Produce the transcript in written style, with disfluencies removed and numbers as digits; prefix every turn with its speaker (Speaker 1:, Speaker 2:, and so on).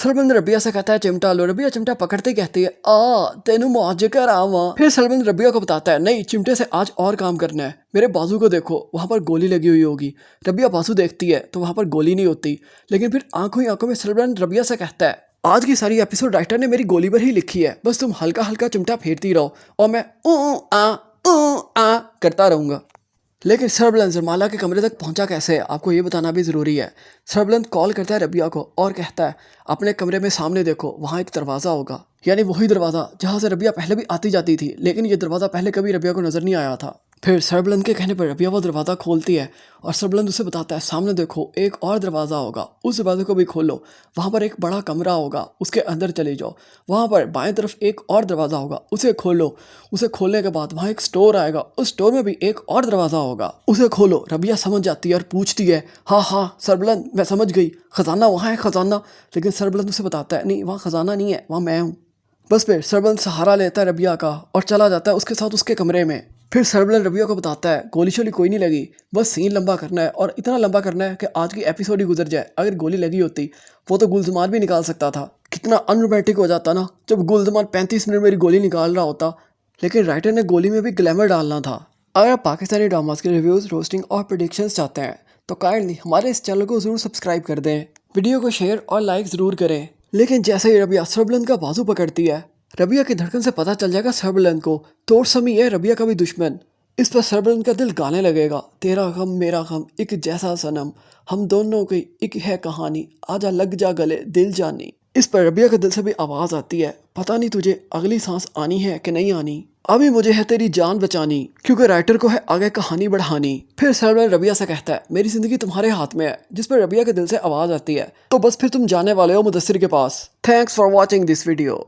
Speaker 1: सरबंद रबिया से कहता है चिमटा लो। रबिया चिमटा पकड़ते कहती है तेनू मौज कर आवा। फिर सरबंद रबिया को बताता है नहीं, चिमटे से आज और काम करना है। मेरे बाजू को देखो, वहां पर गोली लगी हुई होगी। रबिया बाजू देखती है तो वहां पर गोली नहीं होती, लेकिन फिर आंखों ही आंखों में सरबंद रबिया से कहता है आज की सारी एपिसोड राइटर ने मेरी गोली पर ही लिखी है, बस तुम हल्का हल्का चिमटा फेरती रहो और मैं आ करता रहूंगा। लेकिन सरबलंद जरमाला के कमरे तक पहुंचा कैसे है, आपको ये बताना भी ज़रूरी है। सरबलंद कॉल करता है रबिया को और कहता है अपने कमरे में सामने देखो, वहाँ एक दरवाज़ा होगा, यानी वही दरवाज़ा जहाँ से रबिया पहले भी आती जाती थी, लेकिन ये दरवाज़ा पहले कभी रबिया को नज़र नहीं आया था। फिर सरबलंद के कहने पर रबिया वो दरवाज़ा खोलती है और सरबलंद उसे बताता है सामने देखो एक और दरवाज़ा होगा, उस दरवाजे को भी खोलो, वहाँ पर एक बड़ा कमरा होगा, उसके अंदर चले जाओ, वहाँ पर बाएं तरफ एक और दरवाज़ा होगा, उसे खोलो, उसे खोलने के बाद वहाँ एक स्टोर आएगा, उस स्टोर में भी एक और दरवाज़ा होगा, उसे खोलो। रबिया समझ जाती है और पूछती है हाँ सरबलंद मैं समझ गई, खजाना वहाँ है खजाना। लेकिन सरबलंद उसे बताता है नहीं, वहाँ खजाना नहीं है, वहाँ मैं हूँ। बस फिर सरबलंद सहारा लेता है रबिया का और चला जाता है उसके साथ उसके कमरे में। फिर सरबलंद रबिया को बताता है गोली शोली कोई नहीं लगी, बस सीन लंबा करना है और इतना लंबा करना है कि आज की एपिसोड ही गुजर जाए। अगर गोली लगी होती वो तो गुलजमान भी निकाल सकता था। कितना अनरोमांटिक हो जाता ना जब गुलजमान 35 मिनट मेरी गोली निकाल रहा होता, लेकिन राइटर ने गोली में भी ग्लैमर डालना था। अगर आप पाकिस्तानी ड्रामास के रिव्यूज़, रोस्टिंग और प्रेडिक्शंस चाहते हैं तो काइंडली हमारे इस चैनल को ज़रूर सब्सक्राइब कर दें, वीडियो को शेयर और लाइक ज़रूर करें। लेकिन जैसे ही रबिया सरबलंद का बाजू पकड़ती है, रबिया की धड़कन से पता चल जाएगा सरबलंद को तो समी है रबिया का भी दुश्मन। इस पर सरबलंद का दिल गाने लगेगा तेरा गम मेरा गम एक जैसा सनम, हम दोनों की एक है कहानी, आजा लग जा गले दिल जानी। इस पर रबिया के दिल से भी आवाज़ आती है पता नहीं तुझे अगली सांस आनी है कि नहीं आनी, अभी मुझे है तेरी जान बचानी, क्योंकि राइटर को है आगे कहानी बढ़ानी। फिर सरबलंद रबिया से कहता है मेरी जिंदगी तुम्हारे हाथ में है, जिस पर रबिया के दिल से आवाज़ आती है तो बस फिर तुम जाने वाले हो मुदस्सिर के पास। Thanks for watching this video.